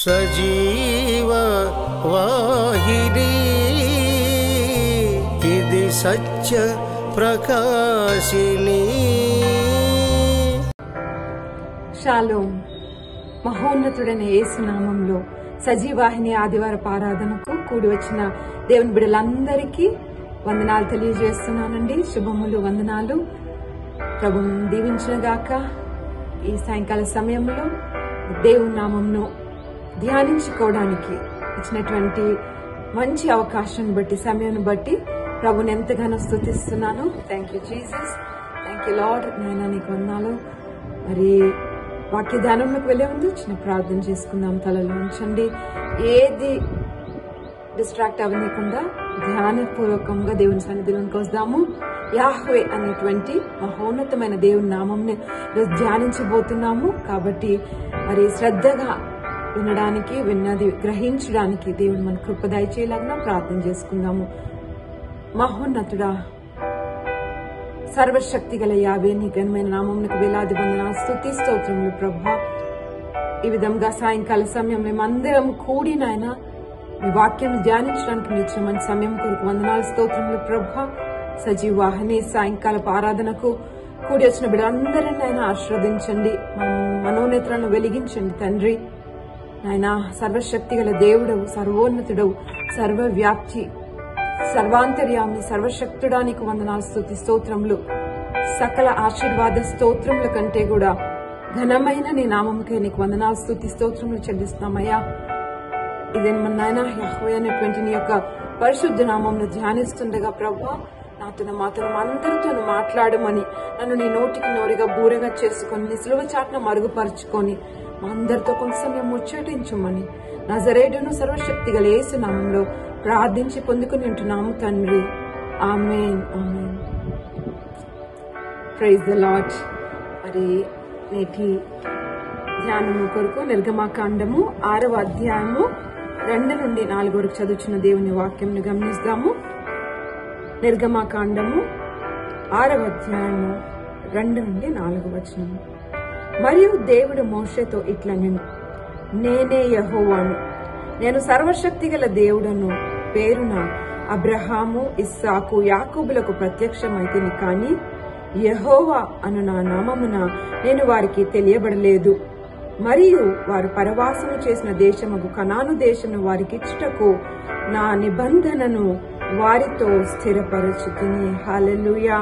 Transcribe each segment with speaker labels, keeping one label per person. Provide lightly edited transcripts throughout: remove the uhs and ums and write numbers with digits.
Speaker 1: సజీవ వాహిని ఇది సత్య ప్రకాశిని.
Speaker 2: షాలోమ్. మహోన్నతుడైన యేసు నామంలో సజీవాహిని ఆదివారపు ఆరాధనకు కూడి వచ్చిన దేవుని బిడ్డలందరికీ వందనాలు తెలియజేస్తున్నానండి. శుభములు, వందనాలు. ప్రభువును దీవించిన గాక. ఈ సాయంకాల సమయంలో దేవుని నామంను ధ్యానించుకోవడానికి ఇచ్చినటువంటి మంచి అవకాశం బట్టి, సమయాన్ని బట్టి ప్రభుని ఎంతగానో స్తుతిస్తున్నాను. Thank you Jesus, thank you Lord. నాయనా నీకు వందనాలు. మరి వాక్య ధ్యానంలోకి వెళ్లే ముందు చిన్న ప్రార్థన చేసుకుందాం. తలలో ఉంచండి. ఏది డిస్ట్రాక్ట్ అవ్వకుండా ధ్యానపూర్వకంగా దేవుని సన్నిధిలోకి వస్తాము. యాహ్వే అనేటువంటి మహోన్నతమైన దేవుని నామంని ఈరోజు ధ్యానించబోతున్నాము. కాబట్టి మరి శ్రద్ధగా వినడానికి, విన్నది గ్రహించడానికి దేవుని మన కృప దయచేయాలన్నా ప్రార్థన చేసుకుందాము. మహోన్నతుడా, సర్వశక్తి గల యావే నీ ఘనమైన నామమునకు వేలాది వందనాలు, స్తుతి స్తోత్రములు ప్రభా. ఈ విధంగా సాయంకాల సమయం మేమందరం కూడి నాయన మీ వాక్యం ధ్యానించడానికి మీ ఇచ్చిన మంచి సమయం కొరకు వందనాలు, స్తోత్రములు ప్రభా. సజీవాహిని సాయంకాలపు ఆరాధనకు కూడి వచ్చిన బిడ్డలందరినీ నాయన ఆశీర్వదించండి, మనోనేత్రాలను వెలిగించండి తండ్రి. నాయన సర్వశక్తి గల దేవుడవు, సర్వోన్నతుడవు, సర్వవ్యాప్తి, సర్వాంతర్యామి, సర్వశక్తుడానికి వందనాలు, స్తుతి స్తోత్రములు. సకల ఆశీర్వాద స్తోత్రముల కంటే కూడా ఘనమైన నీ నామముకే నీకు వందనాలు, స్తుతి స్తోత్రములు చెల్లిస్తున్నామయ్యా. ఇదే మన నాయన యెహోవా అనేటువంటి నీ యొక్క పరిశుద్ధ నామమును ధ్యానిస్తుండగా ప్రభా, నాతో మాతో అందరితో మాట్లాడమని, నన్ను నీ నోటికి నోరిగా బూరగా చేసుకొని నీ సిలువ చాటున మరుగుపరుచుకొని మా అందరితో కొంత సమయం ముచ్చటించమని నజరేయుడును సర్వశక్తి గల యేసు నామంలో ప్రార్థించి పొందుకుని ఉంటున్నాము తండ్రి. Amen, amen. Praise the Lord. మరి నేటి ధ్యానము కొరకు నిర్గమాకాండము 6వ అధ్యాయము 2 నుండి 4 వరకు చదువుచున్న దేవుని వాక్యంను గమనిస్తాము. నిర్గమాకాండము 6వ అధ్యాయము 2 నుండి 4 వచనము. మరియు దేవుడు మోషేతో ఇట్లనెను, నేనే యెహోవాను, నేను సర్వశక్తి గల దేవుడను పేరున అబ్రహాము, ఇస్సాకు, యాకోబులకు ప్రత్యక్షమైతిని, కాని యెహోవా అను నా నామమున నేను వారికి తెలియబడలేదు. మరియు వారు పరవాసము చేసిన దేశముకు కనాను దేశము వారికి ఇచ్చుటకు నా నిబంధనను వారితో స్థిరపరచుతుని. హల్లెలూయా.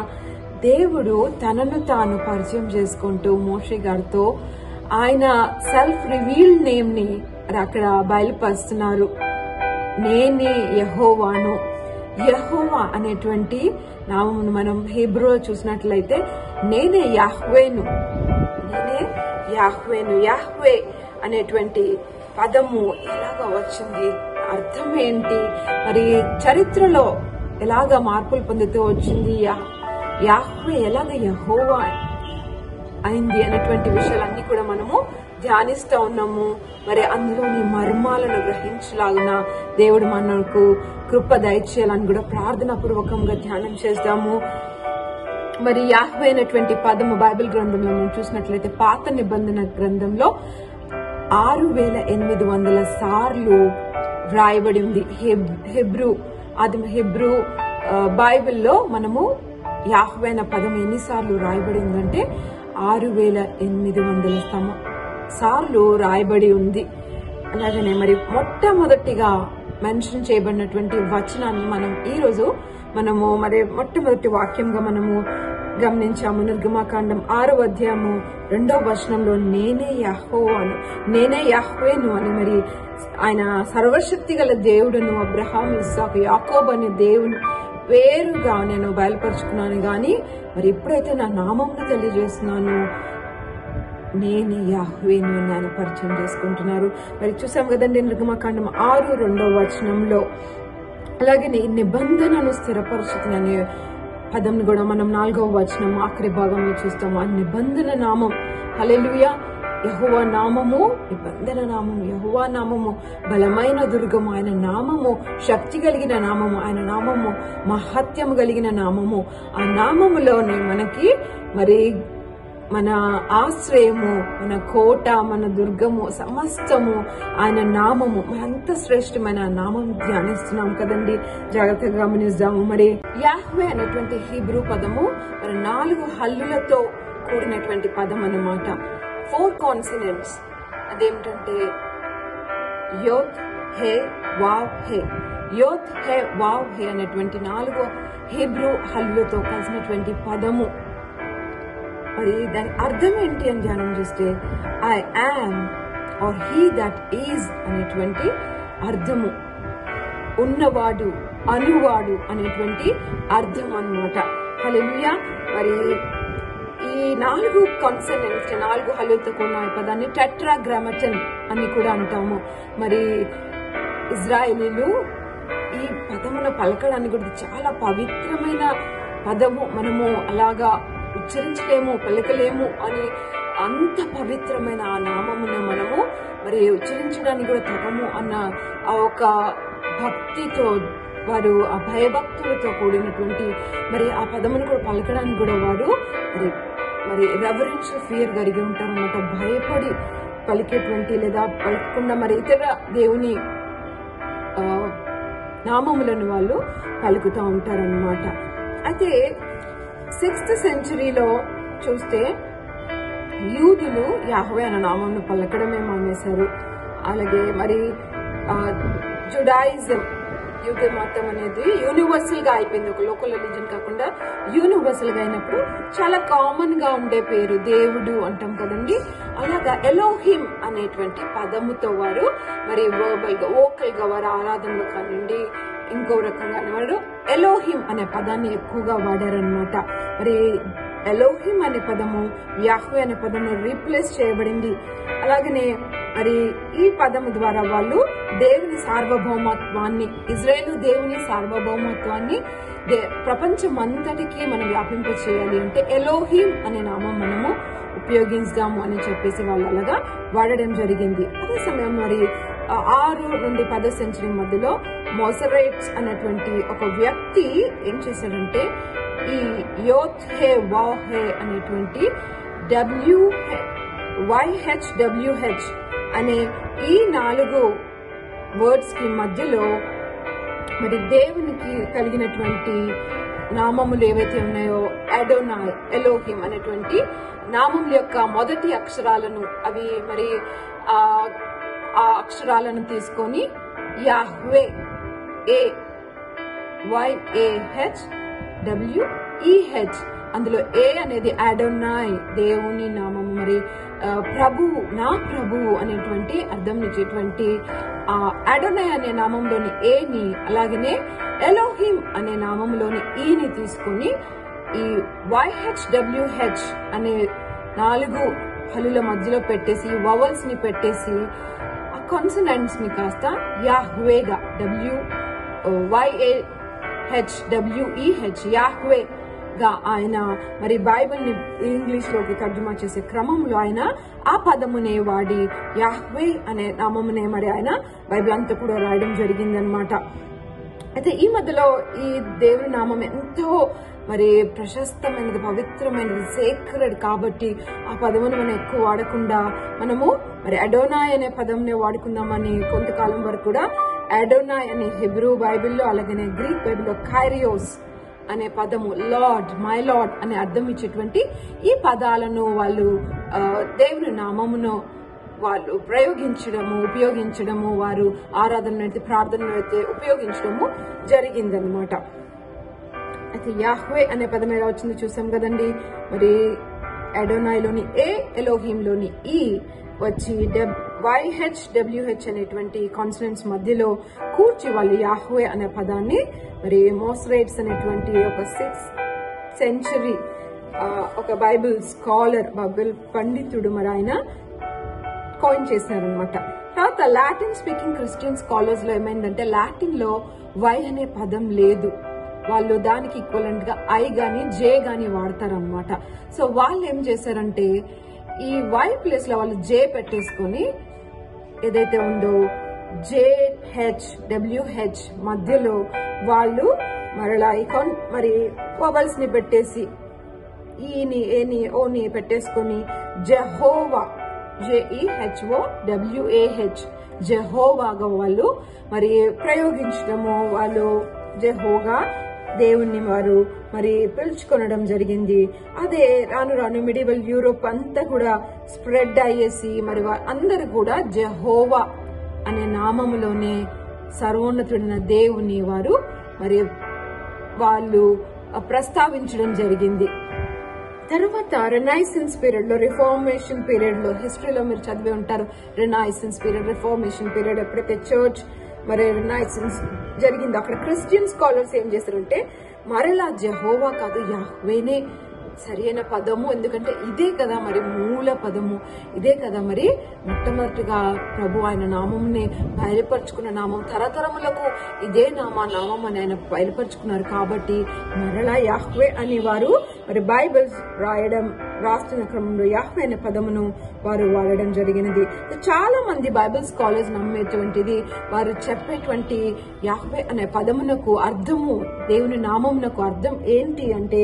Speaker 2: దేవుడు తనను తాను పరిచయం చేసుకుంటూ మోషే గారితో ఆయన సెల్ఫ్ రివీల్ నేమ్ ని అక్కడ బయలుపరుస్తున్నారు. నేనే యెహోవాను. యెహోవా అనేటువంటి నామమును మనం హీబ్రూలో చూసినట్లయితే నేనే యాహ్వేను, నేనే యాహ్వేను. యాహ్వే అనేటువంటి పదము ఎలాగా వచ్చింది, అర్థం ఏంటి, మరి చరిత్రలో ఎలాగా మార్పులు పొందుతూ వచ్చింది, యాహ్వే ఎలాగ యెహోవా అయింది అనేటువంటి విషయాలన్నీ కూడా మనము ధ్యానిస్తూ ఉన్నాము. మరి అందులోని మర్మాలను గ్రహించలాగున దేవుడు మనకు కృప దయచేయాలని కూడా ప్రార్థనా పూర్వకంగా ధ్యానం చేద్దాము. మరి యాహ్వే అనేటువంటి పదము బైబిల్ గ్రంథంలో మనం చూసినట్లయితే పాత నిబంధన గ్రంథంలో 6800 సార్లు వ్రాయబడి ఉంది. హెబ్రూ బైబిల్లో మనము యాహ్వే అనే పదం ఎన్నిసార్లు రాయబడి ఉందంటే 6800 సార్లు రాయబడి ఉంది. అలాగనే మరి మొట్టమొదటిగా మెన్షన్ చేయబడినటువంటి వచనాన్ని మనం ఈ రోజు మరి మొట్టమొదటి వాక్యంగా మనము గమనించాము. నిర్గమాకాండం 6వ అధ్యాయము 2వ వచనంలో నేనే యెహోవాను, నేనే యాహ్వేను అని, మరి ఆయన సర్వశక్తి గల దేవుడును, అబ్రహాం, ఇస్సాకు, యాకోబు అనే దేవుని పేరుగా నేను బయలుపరుచుకున్నాను. గాని మరి ఎప్పుడైతే నా నామంను తెలియజేస్తున్నాను, నేనే యాహ్వేను అని ఆయన పరిచయం చేసుకుంటున్నారు. మరి చూసాం కదండి నిర్గమాకాండం 6:2 వచనంలో. అలాగే నిబంధనను స్థిరపరుచుతున్న పదం కూడా మనం 4వ వచనం ఆఖరి భాగంలో చూస్తాము. ఆ నిబంధన నామం, హల్లెలూయా. యెహోవా నామము నిబంధన నామము, యెహోవా నామము బలమైన దుర్గము, ఆయన నామము శక్తి కలిగిన నామము, ఆయన నామము మహత్యము కలిగిన నామము. ఆ నామములోనే మనకి మరి మన ఆశ్రయము, మన కోట, మన దుర్గము, సమస్తము ఆయన నామము. మనంత శ్రేష్టమైన నామం ధ్యానిస్తున్నాం కదండి. జాగ్రత్తగా గమనిద్దాము. మరి యాహ్వే అనేటువంటి హీబ్రూ పదము మరి 4 హల్లులతో కూడినటువంటి పదం అన్నమాట. 4 కాన్సనెంట్స్. అదేమిటంటే యోత్, హే, వావ్, హే. యోత్, హే, వావ్, హే అనేటువంటి 4 హీబ్రూ హల్లులతో కలిసినటువంటి పదము. మరి దాని అర్థం ఏంటి అని ధ్యానం చేస్తే I am or he that is అనేటువంటి అర్థము. ఉన్నవాడు, అనువాడు అనేటువంటి అర్థం అన్నమాట. హల్లెలూయా. మరి ఈ 4 కాన్సనెంట్స్, 4 హల్లులతో కూడిన పదాన్ని టెట్రాగ్రామటన్ అని కూడా అంటాము. మరి ఇజ్రాయేలీలు ఈ పదమును పలకడానికి కూడా చాలా పవిత్రమైన పదము. మనము అలాగా ఉచ్చరించలేము, పలకలేము అని అంత పవిత్రమైన ఆ నామమును మనము మరి ఉచ్చరించడానికి కూడా తగము అన్న ఆ ఒక భక్తితో, వారు ఆ భయభక్తులతో కూడినటువంటి మరి ఆ పదమును కూడా పలకడానికి కూడా వారు మరి రెవరెన్షియల్ ఫియర్ కలిగి ఉంటారు అన్నమాట. భయపడి పలికేటువంటి లేదా పలకకుండా మరి ఇతర దేవుని నామములను వాళ్ళు పలుకుతూ ఉంటారన్నమాట. అయితే 6th సెంచరీలో చూస్తే యూదులు యాహ్వే అన్న నామంను పలకడమే మానేశారు. అలాగే మరి జుడాయిజం, యూద మతం అనేది యూనివర్సల్ గా అయిపోయింది. ఒక లోకల్ రిలీజన్ కాకుండా యూనివర్సల్ గా అయినప్పుడు చాలా కామన్ గా ఉండే పేరు దేవుడు అంటాం కదండి. అలాగా ఎలోహిం అనేటువంటి పదముతో వారు మరి వర్బల్ గా, వోకల్ గా వారు ఆరాధనలో కానివ్వండి ఇంకో రకంగా వారు ఎలోహిం అనే పదాన్ని ఎక్కువగా వాడారనమాట. మరి ఎలోహిం అనే పదము యాహ్వే అనే పదము రీప్లేస్ చేయబడింది. అలాగనే మరి ఈ పదము ద్వారా వాళ్ళు దేవుని సార్వభౌమత్వాన్ని, ఇజ్రాయేలు దేవుని సార్వభౌమత్వాన్ని ప్రపంచమంతటికి మనం వ్యాపింప చేయాలి అంటే ఎలోహిం అనే నామం మనము ఉపయోగిస్తాము అని చెప్పేసి వాళ్ళు అలాగా వాడడం జరిగింది. అదే సమయం మరి 6 నుండి 10వ సెంచరీ మధ్యలో మోసరేట్స్ అనేటువంటి ఒక వ్యక్తి ఏం చేశాడంటే ఈ యోత్, హే, వావ్, హే అనేటువంటి YHWH అనే ఈ 4 వర్డ్స్ కి మధ్యలో మరి దేవునికి కలిగినటువంటి నామములు ఏవైతే ఉన్నాయో అడోనాయ్, ఎలోహిం అనేటువంటి నామముల యొక్క మొదటి అక్షరాలను అవి మరి ఆ అక్షరాలను తీసుకొని యాహ్వే, AYAHWEH, అందులో ఏ అనేది అడోనాయ్ దేవుని నామము, మరి ప్రభువు, నా ప్రభువు అనేటువంటి అర్థం ఇచ్చేటువంటి అడోనాయ్ అనే నామంలోని ఏని అలాగనే ఎలోహిం అనే నామంలోని ఈని తీసుకొని ఈ YHWH అనే 4 హల్లుల మధ్యలో పెట్టేసి వవల్స్ ని పెట్టేసి ఆ కాన్సనెంట్స్ ని కాస్త యాహ్వేగా YAHWEH యాహ్వే గా ఆయన మరి బైబిల్ ని ఇంగ్లీష్ లోకి తర్జుమా చేసే క్రమంలో ఆయన ఆ పదమునే వాడి యాహ్వే అనే నామమునే మరి ఆయన బైబిల్ అంతా కూడా రాయడం జరిగిందనమాట. అయితే ఈ మధ్యలో ఈ దేవుని నామం ఎంతో మరి ప్రశస్తమైనది, పవిత్రమైనది, సేక్రెడ్ కాబట్టి ఆ పదమును మనం ఎక్కువ వాడకుండా మనము మరి అడోనాయ్ అనే పదంనే వాడుకుందామని కొంతకాలం వరకు కూడా అడోనాయ్ అనే హెబ్రూ బైబిల్లో అలాగనే గ్రీక్ బైబిల్లో కైరియోస్ అనే పదము లార్డ్, మై లార్డ్ అనే అర్థం ఇచ్చేటువంటి ఈ పదాలను వాళ్ళు దేవుని నామమును వాళ్ళు ఉపయోగించడము వారు ఆరాధనలు అయితే ప్రార్థనలు అయితే ఉపయోగించడము జరిగిందనమాట. అయితే యాహ్వే అనే పదం ఎలా వచ్చింది చూసాం కదండి. మరి అడోనాయ్లోని ఏ, ఎలోహింలోని ఈ వచ్చి YHWH అనేటువంటి కాన్సనెంట్స్ మధ్యలో కూర్చి వాళ్ళు యాహ్వే అనే పదాన్ని మరి మోసరేట్స్ అనేటువంటి ఒక 6th సెంచరీ ఒక బైబిల్ స్కాలర్, బైబిల్ పండితుడు మరి ఆయన కాయిన్ చేసినారనమాట. తర్వాత లాటిన్ స్పీకింగ్ క్రిస్టియన్ స్కాలర్స్ లో ఏమైందంటే లాటిన్ లో వై అనే పదం లేదు, వాళ్ళు దానికి ఈక్వలెంట్ గా ఐ గాని జే గాని వాడతారనమాట. సో వాళ్ళు ఏం చేశారంటే ఈ వై ప్లేస్ లో వాళ్ళు జే పెట్టేసుకొని ఏదైతే ఉందో JHWH మధ్యలో వాళ్ళు మరలా మరి వవల్స్ ని పెట్టేసి ఈని ఏని ఓని పెట్టేసుకొని జెహోవా JEHOWAH జెహోవాగా వాళ్ళు మరి ప్రయోగించడము, వాళ్ళు జెహోగా దేవుణ్ణి వారు మరి పిలుచుకొనడం జరిగింది. అదే రాను రాను మిడివల్ యూరోప్ అంతా కూడా స్ప్రెడ్ అయ్యేసి మరి అందరు కూడా జెహోవా అనే నామములోనే సర్వోన్నతుడైన దేవుని వారు మరి వాళ్ళు ప్రస్తావించడం జరిగింది. తర్వాత రెనైసెన్స్ పీరియడ్ లో, రిఫార్మేషన్ పీరియడ్ లో, హిస్టరీలో మీరు చదివి ఉంటారు. రెనైసెన్స్ పీరియడ్, రిఫార్మేషన్ పీరియడ్, ఎప్పుడైతే చర్చ్ మరి రెనైసెన్స్ జరిగిందో అక్కడ క్రిస్టియన్ స్కాలర్స్ ఏం చేశారంటే మరలా జెహోవా కాదు యాహ్వేనే సరైన పదము, ఎందుకంటే ఇదే కదా మరి మూల పదము, ఇదే కదా మరి మొట్టమొదటిగా ప్రభు ఆయన నామంని బయలుపరుచుకున్న నామం, తరతరములకు ఇదే నామం అని ఆయన బయలుపరుచుకున్నారు. కాబట్టి మరలా యాహ్వే అని వారు మరి బైబిల్స్ రాస్తున్న క్రమంలో యాహ్వే అనే పదమును వారు వాడడం జరిగినది. చాలా మంది బైబిల్ స్కాలర్స్ నమ్మేటువంటిది, వారు చెప్పేటువంటి యాహ్వే అనే పదమునకు అర్థము, దేవుని నామమునకు అర్థం ఏంటి అంటే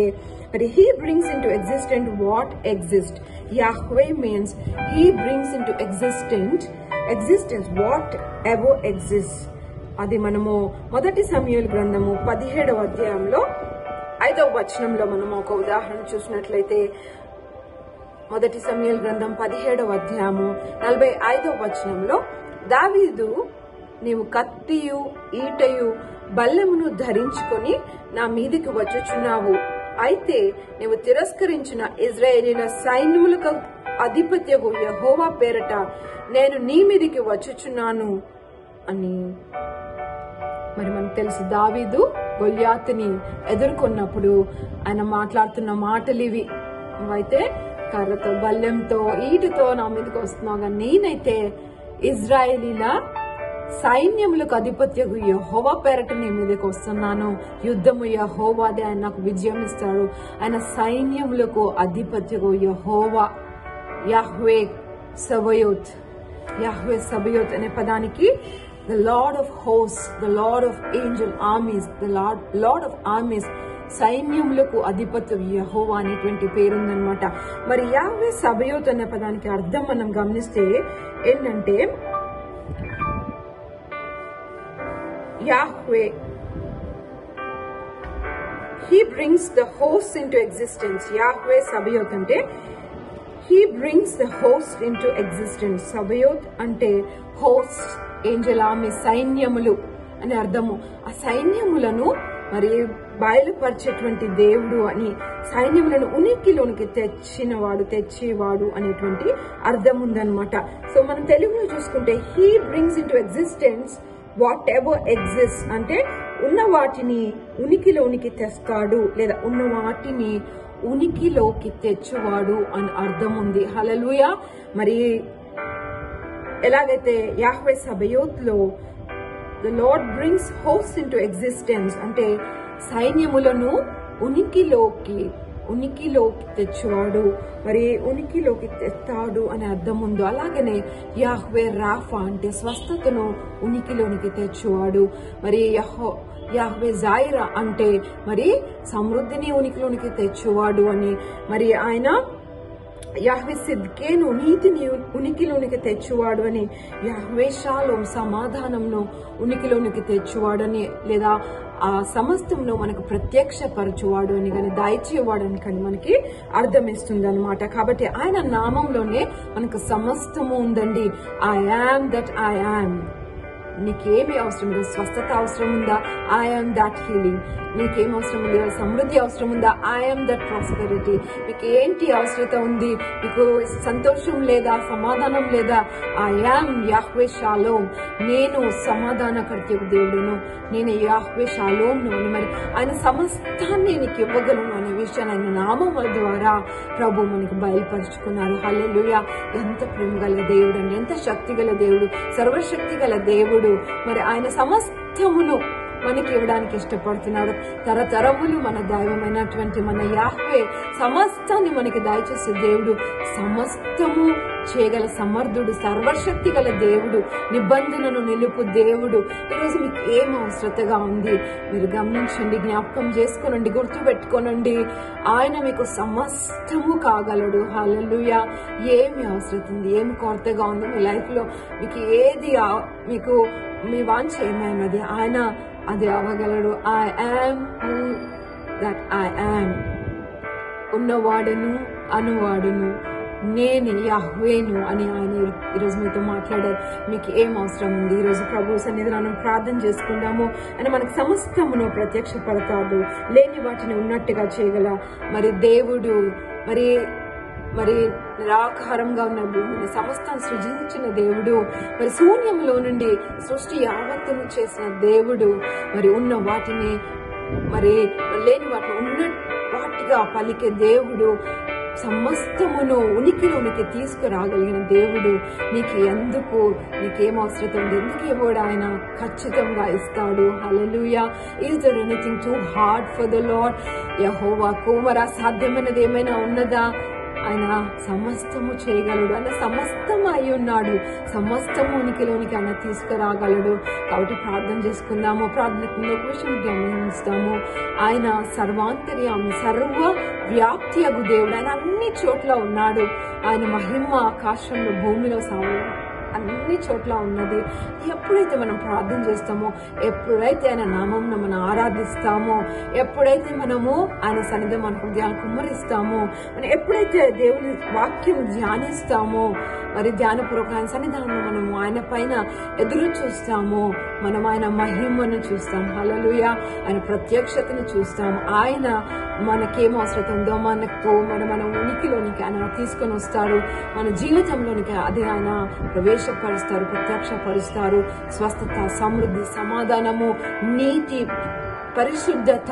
Speaker 2: మరి he brings into existence what exists. Yahweh means he brings into existence whatever exists. అది మనము మొదటి సమూయేలు గ్రంథము 17వ అధ్యాయంలో 5వ వచనంలో మనము ఒక ఉదాహరణ చూసినట్లయితే, మొదటి సమూయేలు గ్రంథం 17వ అధ్యాయము 45వ వచనంలో, దావీదు నీవు కత్తియు ఈటయు బల్లెమును ధరించుకొని నా మీదికి వచ్చుచున్నావు, అయితే నీవు తిరస్కరించిన ఇజ్రాయేలీల సైన్యములకు అధిపత్యగు యెహోవా పేరట నేను నీ మీదికి వచ్చుచున్నాను అని. మరి మనకు తెలుసు దావీదు గొల్యాతుని ఎదుర్కొన్నప్పుడు ఆయన మాట్లాడుతున్న మాటలు ఇవి, నువ్వైతే కర్రతో బల్లెంతో ఈటుతో నా మీదకి వస్తున్నావు, కానీ నేనైతే ఇజ్రాయేలీల సైన్యములకు అధిపత్యకు యెహోవా పేరట నీ మీదకి వస్తున్నాను, యుద్ధము యెహోవాదే, ఆయన నాకు విజయం ఇస్తాడు, ఆయన సైన్యములకు అధిపత్యకు యెహోవా. యాహ్వే సబయోత్, యాహ్వే సబయోత్ అనే పదానికి the Lord of host, the Lord of angel armies, the Lord of armies, సైన్యములకు అధిపత్యం యెహోవా అనేటువంటి పేరుందనమాట. మరి యాహ్వే సబయోత్ అనే పదానికి అర్థం మనం గమనిస్తే ఏంటంటే, Yahweh, he brings the host into existence. Yahweh Sabaoth ante he brings the host into existence. Sabaoth ante host, angel army, సైన్యములు అని అర్థము. ఆ సైన్యములను మరి బయలుపరిచేటువంటి దేవుడు అని, సైన్యములను ఉనికిలోనికి తెచ్చేవాడు అనేటువంటి అర్థం ఉందన్నమాట. సో మనం తెలుగులో చూసుకుంటే he brings into existence what ever exist అంటే ఉన్న వాటిని ఉనికిలోనికి తెస్తాడు, లేదా ఉన్న వాటిని ఉనికిలోకి తెచ్చువాడు అని అర్థం ఉంది. హల్లెలూయా. మరి ఎలాగైతే యాహ్వే సబయోత్ లో the lord brings host into existence అంటే సైన్యములను ఉనికిలోకి తెచ్చువాడు, మరి ఉనికిలోకి తెస్తాడు అనే అర్థం ఉంది. అలాగనే యాహ్వే రాఫా అంటే స్వస్థతను ఉనికిలోనికి తెచ్చువాడు, మరి యాహ్వే జాయిరా అంటే మరి సమృద్ధిని ఉనికిలోనికి తెచ్చువాడు అని, మరి ఆయన యాహ్వే సిద్కేను నీతిని ఉనికిలోనికి తెచ్చువాడు అని, యాహ్వే షాలోం సమాధానంను ఉనికిలోనికి తెచ్చువాడు అని, లేదా ఆ సమస్తంలో మనకు ప్రత్యక్షపరచువాడు అని కానీ దయచేవాడు అని కానీ మనకి అర్థమిస్తుంది అనమాట. కాబట్టి ఆయన నామంలోనే మనకు సమస్తము ఉందండి. I am that I yam. నీకేమి అవసరం లేదు, స్వస్థత అవసరం ఉందా, ఐ యామ్ దట్ హీలింగ్. నీకేం అవసరం లేదు, సమృద్ధి అవసరం ఉందా, ఐ యామ్ దట్ ప్రాస్పెరిటీ. మీకు ఏంటి అవసరత ఉంది, మీకు సంతోషం లేదా, సమాధానం లేదా, ఐ యామ్ యాహ్వే షాలోమ్. నేను సమాధానకర్తకు దేవుడును, నేను యాహ్వే షాలోమ్ను అని. మరి ఆయన సమస్తాన్ని నీకు ఇవ్వగలను అనే విషయాన్ని ఆయన నామముల ద్వారా ప్రభు మనకు బయలుపరుచుకున్నారు. హల్లెలూయా. ఎంత ప్రేమ గల దేవుడు అండి, ఎంత శక్తి గల దేవుడు, సర్వశక్తి గల దేవుడు. మరి ఆయన సమస్తమును మనకి ఇవ్వడానికి ఇష్టపడుతున్నాడు. తరతరములు మన దైవమైనటువంటి మన యాహ్వే సమస్తాన్ని మనకి దయచేసే దేవుడు. సమస్తము చేయగల సమర్థుడు, సర్వశక్తి గల దేవుడు, నిబంధనను నిలుపు దేవుడు. ఈరోజు మీకు ఏం అవసరతగా ఉంది మీరు గమనించండి, జ్ఞాపకం చేసుకోనండి, గుర్తు పెట్టుకోనండి. ఆయన మీకు సమస్తము కాగలడు. హల్లెలూయా. ఏమి అవసరం ఉంది, ఏమి కొరతగా ఉంది మీ లైఫ్ లో, మీకు ఏది మీకు మీ వాంఛ ఏమైనది, ఆయన అది అవ్వగలడు. I am who that I am. ఉన్నవాడును అనువాడును నేను యెహోవాను అని ఆయన ఈరోజు మీతో మాట్లాడారు. మీకు ఏం అవసరం ఉంది? ఈరోజు ప్రభు సన్నిధిలో ప్రార్థన చేసుకుందాము. అని మనకు సమస్తమును ప్రత్యక్షపడతాడు. లేని వాటిని ఉన్నట్టుగా చేయగల మరి దేవుడు, మరి నిరాకారంగా ఉన్న భూమిని సమస్తం సృజించిన దేవుడు, మరి శూన్యంలో నుండి సృష్టి యావత్తును చేసిన దేవుడు, మరి ఉన్న వాటిని మరి లేని వాటిని ఉన్న వాటిగా పలికే దేవుడు, సమస్తమును ఉనికిలోనికి తీసుకురాగలిగిన దేవుడు. నీకేం అవసరం ఉంది, ఎందుకు ఇవ్వడు? ఆయన ఖచ్చితంగా ఇస్తాడు. Hallelujah. Is there anything too hard for the Lord? యెహోవాకు మరి అసాధ్యమైనది ఏమైనా ఉన్నదా? ఆయన సమస్తము చేయగలడు. ఆయన సమస్తం అయి ఉన్నాడు. సమస్తము ఉనికిలోనికి ఆయన తీసుకురాగలడు. కాబట్టి ప్రార్థన చేసుకుందాము. ప్రార్థనకు ముందు ఒక విషయం గమనిస్తాము. ఆయన సర్వాంతర్యామి, సర్వ వ్యాప్తి అగు దేవుడు. ఆయన అన్ని చోట్ల ఉన్నాడు. ఆయన మహిమ ఆకాశంలో భూమిలో అన్ని చోట్ల ఉన్నది. ఎప్పుడైతే మనం ప్రార్థన చేస్తామో, ఎప్పుడైతే ఆయన నామంను మనం ఆరాధిస్తామో, ఎప్పుడైతే మనము ఆయన సన్నిధి మన హృదయాలు కుమ్మరిస్తామో, మనం ఎప్పుడైతే దేవుని వాక్యం ధ్యానిస్తామో, మరి ధ్యానపూర్వక ఆయన సన్నిధానంలో మనము ఆయన పైన ఎదురు చూస్తామో, మనం ఆయన మహిమను చూస్తాం. హల్లెలూయా. ఆయన ప్రత్యక్షతను చూస్తాం. ఆయన మనకేం అవసరం ఉందో మన ఉనికిలోనికి ఆయన తీసుకొని వస్తాడు. మన జీవితంలోనికి అది ఆయన ప్రవేశపరుస్తారు, ప్రత్యక్షపరుస్తారు. స్వస్థత, సమృద్ధి, సమాధానము, నీతి, పరిశుద్ధత,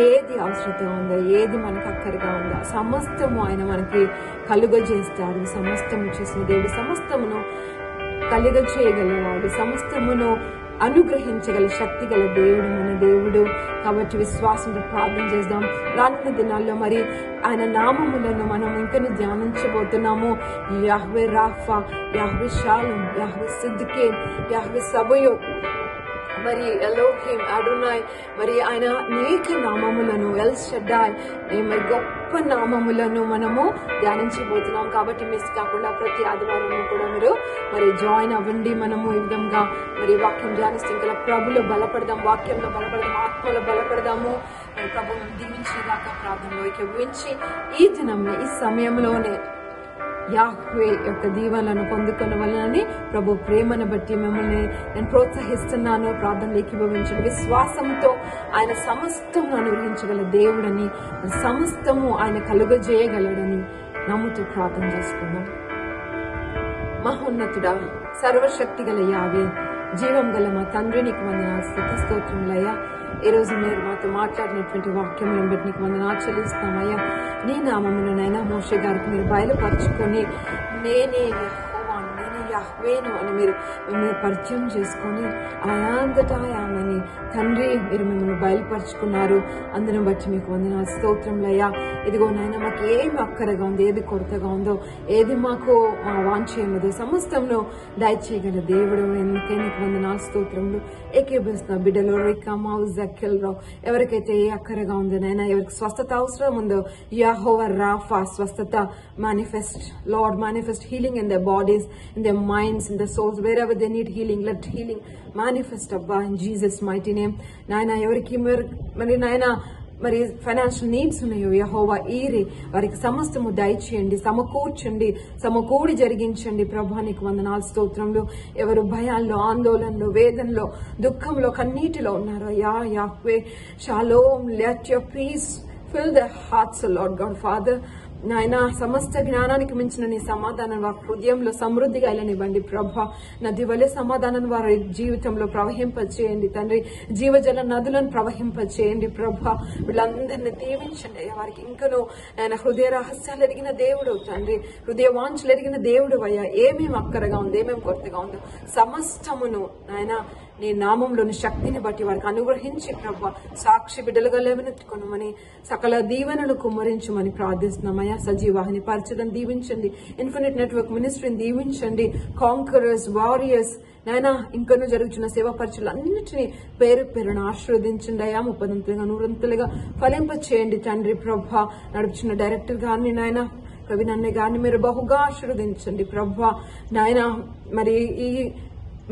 Speaker 2: ఏది అవసరత ఉందో, ఏది మనకు అక్కరగా ఉందో సమస్తము ఆయన మనకి కలుగజేస్తాడు. సమస్తము చేసిన దేవుడు, సమస్తమును కలుగజేయగలవాడు, సమస్తమును అనుగ్రహించగల శక్తి గల దేవుడు మన దేవుడు. కాబట్టి విశ్వాసంతో ప్రార్థన చేద్దాం. రానున్న దినాల్లో మరి ఆయన నామములను మనం ఇంకా ధ్యానించబోతున్నాము. యెహోవా రాఫా, యెహోవా షాలోమ్, యెహోవా సిద్కిన్, యెహోవా సబయోత్, మరి ఎలోహిం, అడోనాయ్, మరి ఆయన అనేక నామములను, ఎల్ షడ్డాయ్, మరి గొప్ప నామములను మనము ధ్యానించబోతున్నాం. కాబట్టి మిస్ కాకుండా ప్రతి ఆదివారం కూడా మీరు మరి జాయిన్ అవ్వండి. మనము ఈ విధంగా మరి వాక్యం ధ్యానిస్తే ఇంకా ప్రభులో బలపడదాం, వాక్యంలో బలపడదాం, ఆత్మలో బలపడదాము. ప్రభుత్వం దీవించేదాకా ప్రార్థనలో ఏకీభవించి ఈ దినంలో ఈ సమయంలోనే యాహ్వే యొక్క దీవెనలను పొందుకొనవలనని ప్రభు ప్రేమను బట్టి మిమ్మల్ని నేను ప్రోత్సహిస్తున్నాను. ప్రార్థనలు ఏకీభవించండి. విశ్వాసంతో ఆయన సమస్తము అనుగ్రహించగల దేవుడని, సమస్తము ఆయన కలుగజేయగలడని నమ్ముతూ ప్రార్థన చేసుకున్నాం. మహోన్నతుడా, సర్వశక్తి గల యావే, జీవం గల మా తండ్రి, నీకు వందనాలు, స్తుతి స్తోత్రములయ్యా. ఈ రోజు మీరు మాతో మాట్లాడినటువంటి వాక్యములను బట్టి నీకు వందనాలు చెల్లిస్తామయ్యా. నీ నామమునైనా మోషే గారికి మీరు బయలుపరుచుకొని నేనే యెహోవాను, నేనే యాహ్వేను అని మీరు పరిచయం చేసుకొని ఆయాంతటాయామని తండ్రి మీరు మిమ్మల్ని బయలుపరుచుకున్నారు. అందుని బట్టి మీకు వందనాలు, స్తోత్రములయ్యా. ఇదిగో నాయన మాకు ఏమి అక్కరగా ఉంది, ఏది కొరతగా ఉందో, ఏది మాకు మా వాంఛ ఉన్నదో సమస్తంలో దయచేయగల దేవుడు, ఎందుకే నీకు వందనాలు, స్తోత్రములు. ఏకీభవిస్తున్న బిడ్డలో రికామా జక్కెల్రావు, ఎవరికైతే ఏ అక్కరగా ఉందో నైనా, ఎవరికి స్వస్థత అవసరం ఉందో, యెహోవా రాఫా స్వస్థత manifest, Lord, manifest healing in their bodies, in their minds, in their souls, wherever they need healing, let healing manifest Abba in Jesus mighty name. Naina evariki mari naina మరి ఫైనాన్షియల్ నీడ్స్ ఉన్నాయో యెహోవా ఈరి వారికి సమస్తము దయచేయండి, సమకూడి జరిగించండి. ప్రభా నీకు వందనాలు, స్తోత్రంలో. ఎవరు భయాల్లో, ఆందోళనలో, వేదనలో, దుఃఖంలో, కన్నీటిలో ఉన్నారో Yahweh Shalom, let your peace fill the hearts Lord God Father. నాయన సమస్త జ్ఞానానికి మించిన నీ సమాధానం వారి హృదయంలో సమృద్ధిగా వెళ్ళనివ్వండి ప్రభా. నది వలె సమాధానం వారి జీవితంలో ప్రవహింపచేయండి తండ్రి. జీవజల నదులను ప్రవహింపచేయండి ప్రభా. వీళ్ళందరినీ దీవించండి. వారికి ఇంకనూ ఆయన హృదయ రహస్యాలు ఎరిగిన దేవుడు తండ్రి, హృదయ వాంఛలు ఎరిగిన దేవుడు అయ్యా. ఏమేమి అక్కరగా ఉంది, ఏమేమి కొరతగా ఉందో సమస్తమును ఆయన నీ నామంలోని శక్తిని బట్టి వారికి అనుగ్రహించి ప్రభా సాక్షి బిడ్డలుగా లేవనెత్తుకొనమని సకల దీవెనలు కుమ్మరించమని ప్రార్థిస్తున్నామయ్యా. సజీవాహిని పరిచయం దీవించండి, ఇన్ఫినిట్ నెట్వర్క్ మినిస్ట్రీని దీవించండి, కాంకరర్స్ వారియర్స్ నాయనా ఇంకనూ జరుగుతున్న సేవా పరిచయలు అన్నిటినీ పేరు పేరును ఆశీర్వదించండి అయ్యా. 30 100 ఫలింప చేయండి తండ్రి ప్రభా. నడుపుచున్న డైరెక్టర్ గారిని నాయన ప్రవీణ్ అన్నయ్య గారిని మీరు బహుగా ఆశీర్వదించండి ప్రభా. నాయన మరి ఈ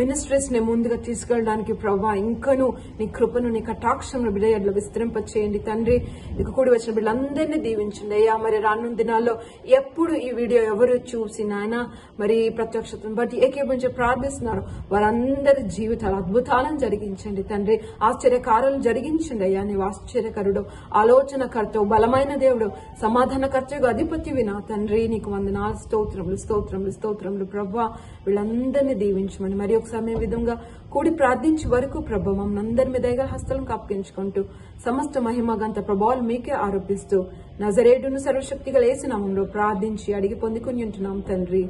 Speaker 2: మినిస్ట్రీస్ ని ముందుగా తీసుకెళ్ళడానికి ప్రభా ఇంకను నీ కృపను నీ కటాక్షంలో బిడ్డలు విస్తరింప చేయండి తండ్రి. ఇక కూడి వచ్చిన బిడ్డలందరినీ దీవించండి అయ్యా. మరి రానున్న దినాల్లో ఎప్పుడు ఈ వీడియో ఎవరు చూసి నాయన మరి ప్రత్యక్షతను బట్టి ఏకీభవించి ప్రార్థిస్తున్నారు వారందరి జీవితాలు అద్భుతాలను జరిగించండి తండ్రి. ఆశ్చర్యకారాలను జరిగించండి అయ్యా. నీవు ఆశ్చర్యకరుడు, ఆలోచనకర్తవు, బలమైన దేవుడు, సమాధానకర్తగా అధిపతివి నా తండ్రి. నీకు వందనాలు, స్తోత్రములు స్తోత్రములు స్తోత్రములు ప్రభా. వీళ్ళందరినీ దీవించమని మరి సమయం విధంగా కూడి ప్రార్థించే వరకు ప్రభు మమ్మల్ని అందరి మీద దయగల హస్తాలను అప్పగించుకుంటూ సమస్త మహిమ గంత ప్రభావాలు మీకే ఆరోపిస్తూ నజరేయుడును సర్వశక్తిగల యేసు నామములో ప్రార్థించి అడిగి పొందుకుని ఉంటున్నాం తండ్రి.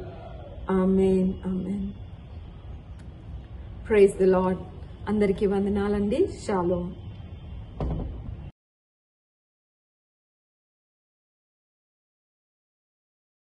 Speaker 2: Amen amen. Praise the Lord. అందరికీ వందనాలండి. షాలోమ్.